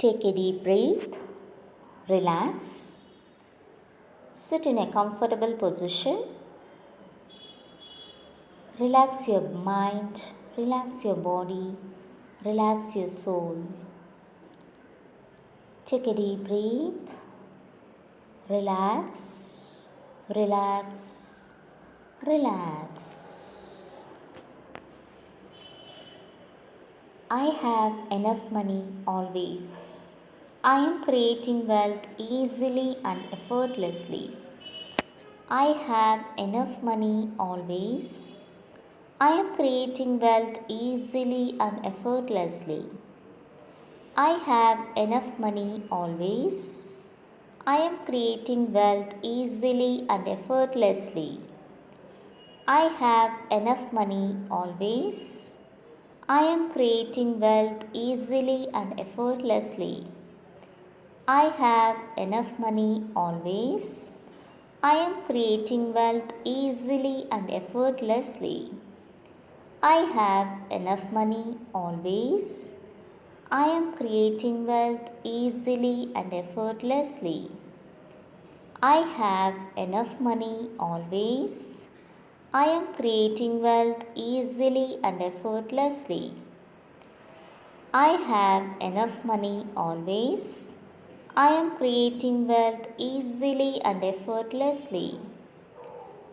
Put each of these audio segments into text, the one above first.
Take a deep breath, relax, sit in a comfortable position, relax your mind, relax your body, relax your soul. Take a deep breath, relax, relax, relax. I have enough money always. I am creating wealth easily and effortlessly. I have enough money always. I am creating wealth easily and effortlessly. I have enough money always. I am creating wealth easily and effortlessly. I have enough money always. I am creating wealth easily and effortlessly. I have enough money always. I am creating wealth easily and effortlessly. I have enough money always. I am creating wealth easily and effortlessly. I have enough money always. I am creating wealth easily and effortlessly. I have enough money always. I am creating wealth easily and effortlessly.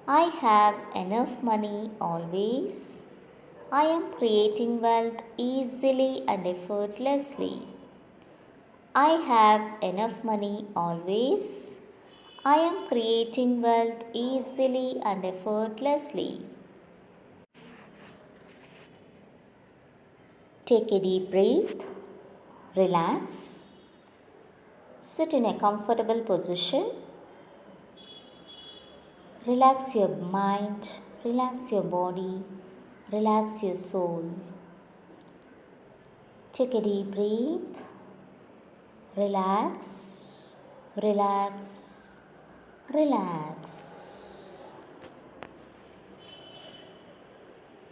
I have enough money always. I am creating wealth easily and effortlessly. I have enough money always. I am creating wealth easily and effortlessly. Take a deep breath, relax, sit in a comfortable position, relax your mind, relax your body, relax your soul. Take a deep breath, relax, relax, relax.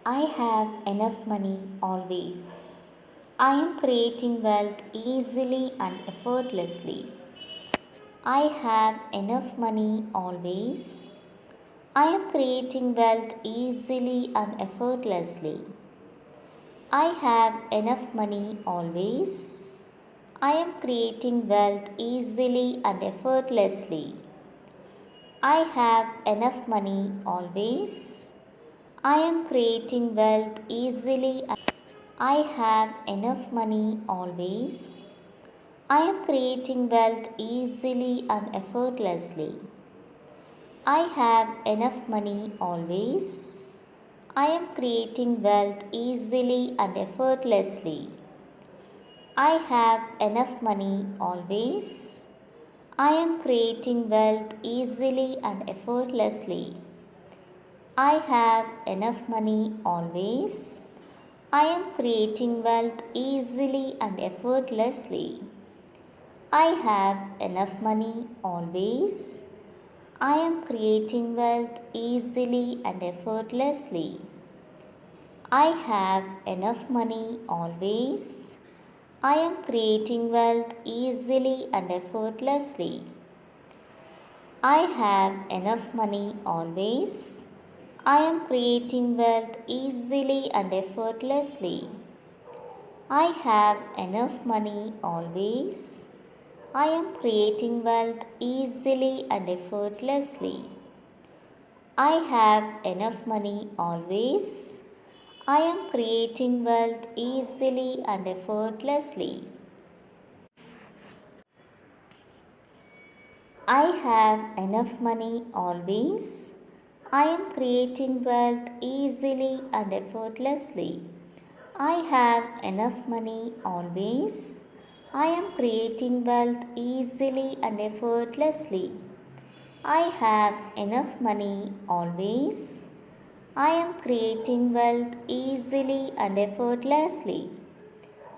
I have enough money always. I am creating wealth easily and effortlessly. I have enough money always. I am creating wealth easily and effortlessly. I have enough money always. I am creating wealth easily and effortlessly. I have enough money always. I am creating wealth easily. I have enough money always. I am creating wealth easily and effortlessly. I have enough money always. I am creating wealth easily and effortlessly. I have enough money always. I am creating wealth easily and effortlessly. I have enough money always. I am creating wealth easily and effortlessly. I have enough money always. I am creating wealth easily and effortlessly. I have enough money always. I am creating wealth easily and effortlessly. I have enough money always. I am creating wealth easily and effortlessly. I have enough money always. I am creating wealth easily and effortlessly. I have enough money always. I am creating wealth easily and effortlessly. I have enough money always. I am creating wealth easily and effortlessly. I have enough money always. I am creating wealth easily and effortlessly. I have enough money always. I am creating wealth easily and effortlessly.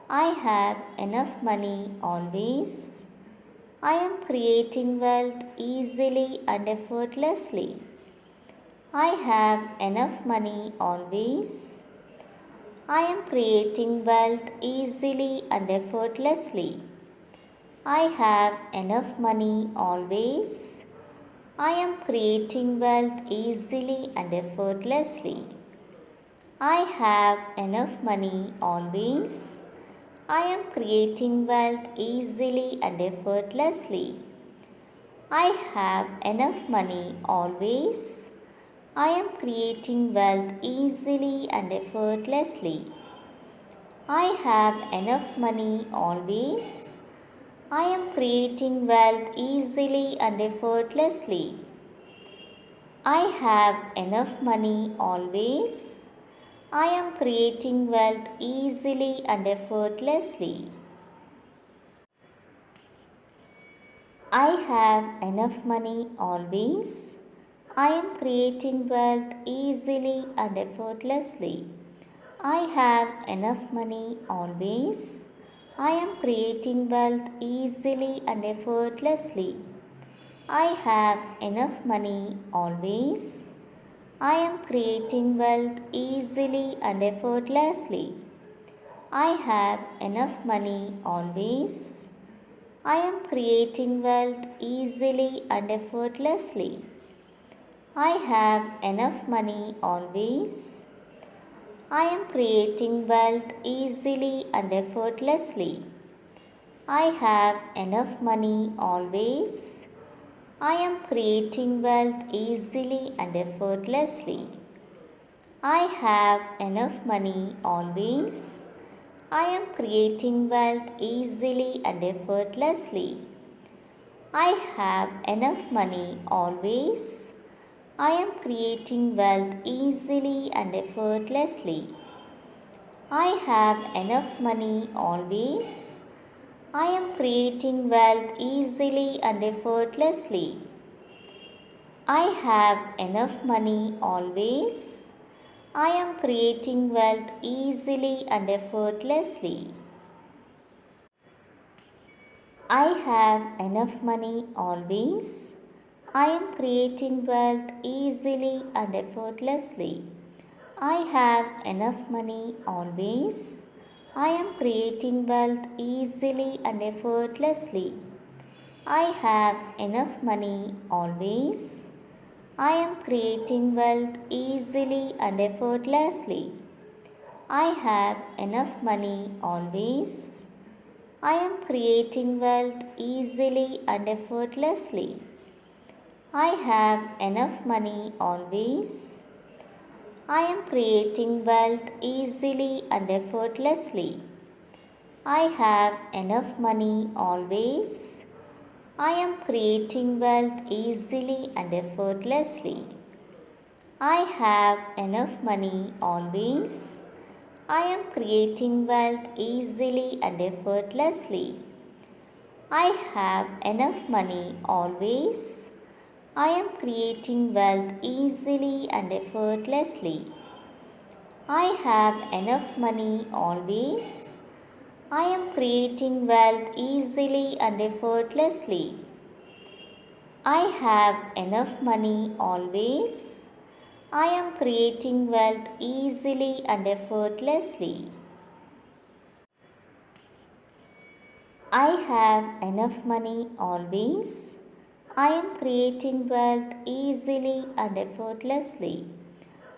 I have enough money always. I am creating wealth easily and effortlessly. I have enough money always. I am creating wealth easily and effortlessly. I have enough money always. I am creating wealth easily and effortlessly. I have enough money always. I am creating wealth easily and effortlessly. I have enough money always. I am creating wealth easily and effortlessly. I have enough money always. I am creating wealth easily and effortlessly. I have enough money always. I am creating wealth easily and effortlessly. I have enough money always. I am creating wealth easily and effortlessly. I have enough money always. I am creating wealth easily and effortlessly. I have enough money always. I am creating wealth easily and effortlessly. I have enough money always. I am creating wealth easily and effortlessly. I have enough money always. I am creating wealth easily and effortlessly. I have enough money always. I am creating wealth easily and effortlessly. I have enough money always. I am creating wealth easily and effortlessly. I have enough money always. I am creating wealth easily and effortlessly. I have enough money always. I am creating wealth easily and effortlessly. I have enough money always. I am creating wealth easily and effortlessly. I have enough money always. I am creating wealth easily and effortlessly. I have enough money always. I am creating wealth easily and effortlessly. I have enough money always. I am creating wealth easily and effortlessly. I have enough money always. I am creating wealth easily and effortlessly. I have enough money always. I am creating wealth easily and effortlessly. I have enough money always. I am creating wealth easily and effortlessly. I have enough money always. I am creating wealth easily and effortlessly. I have enough money always. I am creating wealth easily and effortlessly. I have enough money always. I am creating wealth easily and effortlessly. I have enough money always. I am creating wealth easily and effortlessly. I have enough money always. I am creating wealth easily and effortlessly. I have enough money always. I am creating wealth easily and effortlessly. I have enough money always. I am creating wealth easily and effortlessly. I have enough money always. I am creating wealth easily and effortlessly.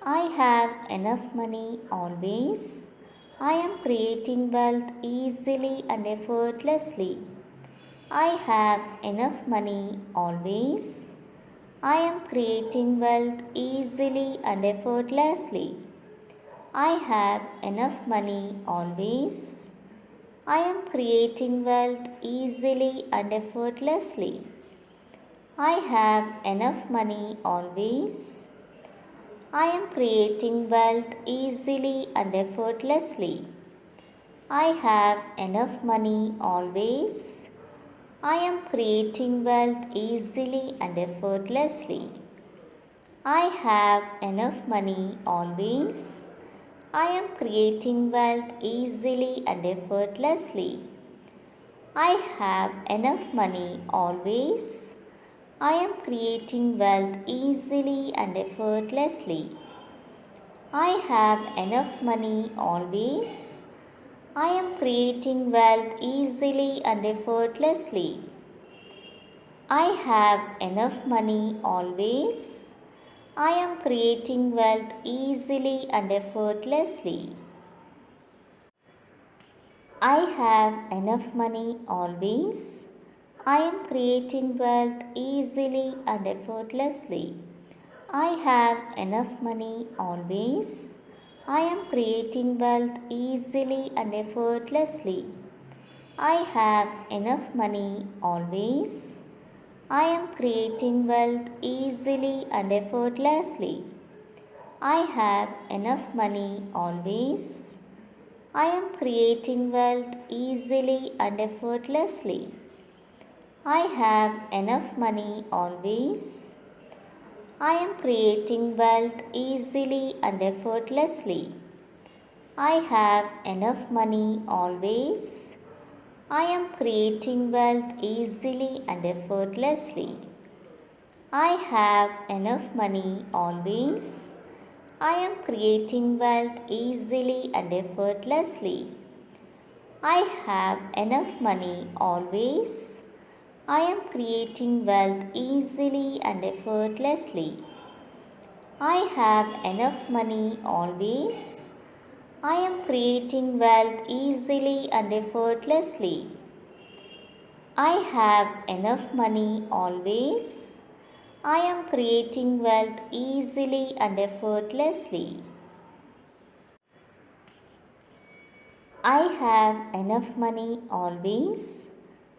I have enough money always. I am creating wealth easily and effortlessly. I have enough money always. I am creating wealth easily and effortlessly. I have enough money always. I am creating wealth easily and effortlessly. I have enough money always. I am creating wealth easily and effortlessly. I have enough money always. I am creating wealth easily and effortlessly. I have enough money always. I am creating wealth easily and effortlessly. I have enough money always. I am creating wealth easily and effortlessly. I have enough money always. I am creating wealth easily and effortlessly. I have enough money always. I am creating wealth easily and effortlessly. I have enough money always. I am creating wealth easily and effortlessly. I have enough money always. I am creating wealth easily and effortlessly. I have enough money always. I am creating wealth easily and effortlessly. I have enough money always. I am creating wealth easily and effortlessly. I have enough money always. I am creating wealth easily and effortlessly. I have enough money always. I am creating wealth easily and effortlessly. I have enough money always. I am creating wealth easily and effortlessly. I have enough money always. I am creating wealth easily and effortlessly. I have enough money always. I am creating wealth easily and effortlessly. I have enough money always. I am creating wealth easily and effortlessly. I have enough money always. I am creating wealth easily and effortlessly. I have enough money always.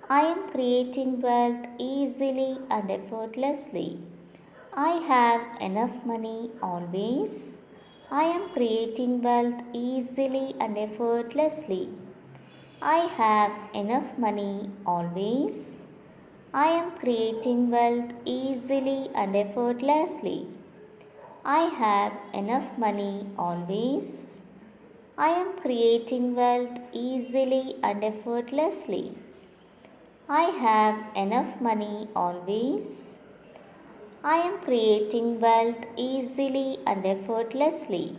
I am creating wealth easily and effortlessly. I have enough money always. I am creating wealth easily and effortlessly. I have enough money always. I am creating wealth easily and effortlessly. I have enough money always. I am creating wealth easily and effortlessly. I have enough money always. I am creating wealth easily and effortlessly.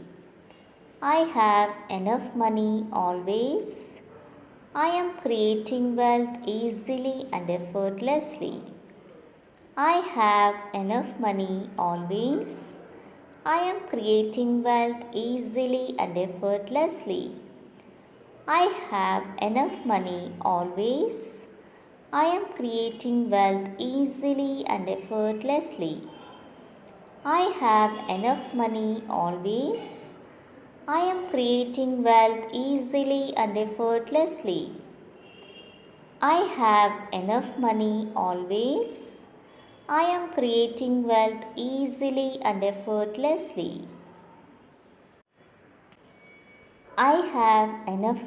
I have enough money always. I am creating wealth easily and effortlessly. I have enough money always. I am creating wealth easily and effortlessly. I have enough money always. I am creating wealth easily and effortlessly. I have enough money always. I am creating wealth easily and effortlessly. I have enough money always. I am creating wealth easily and effortlessly. I have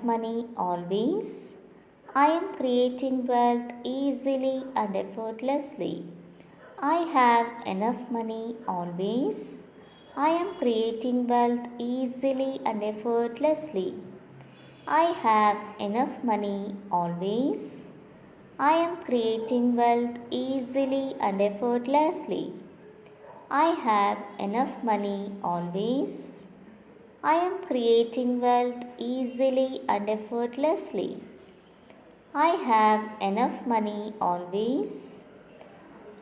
enough money always. I am creating wealth easily and effortlessly. I have enough money always. I am creating wealth easily and effortlessly. I have enough money always. I am creating wealth easily and effortlessly. I have enough money always. I am creating wealth easily and effortlessly. I have enough money always.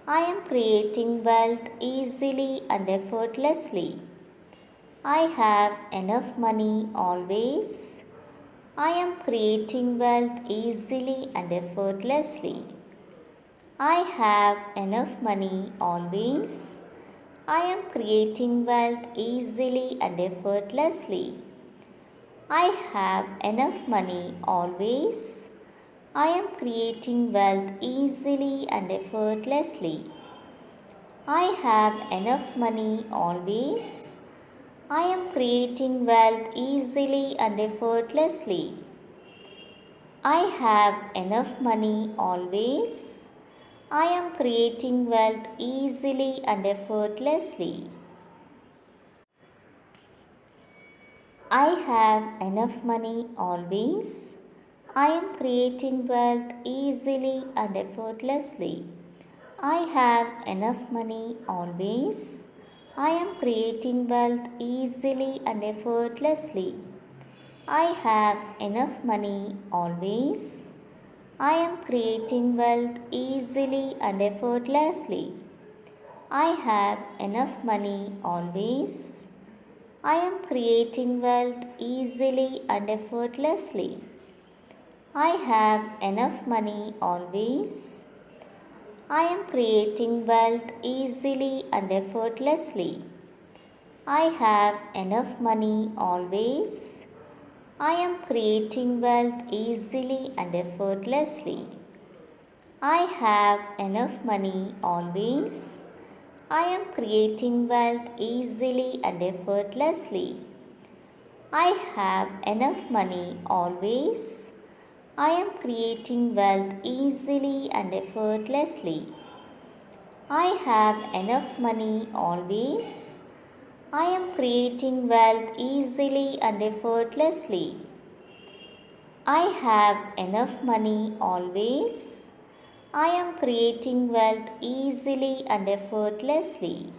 I am creating wealth easily and effortlessly. I have enough money always. I am creating wealth easily and effortlessly. I have enough money always. I am creating wealth easily and effortlessly. I have enough money always. I am creating wealth easily and effortlessly. I have enough money always. I am creating wealth easily and effortlessly. I have enough money always. I am creating wealth easily and effortlessly. I have enough money always. I am creating wealth easily and effortlessly. I have enough money always. I am creating wealth easily and effortlessly. I have enough money always. I am creating wealth easily and effortlessly. I have enough money always. I am creating wealth easily and effortlessly. I have enough money always. I am creating wealth easily and effortlessly. I have enough money always. I am creating wealth easily and effortlessly. I have enough money always. I am creating wealth easily and effortlessly. I have enough money always. I am creating wealth easily and effortlessly. I have enough money always. I am creating wealth easily and effortlessly. I have enough money always. I am creating wealth easily and effortlessly.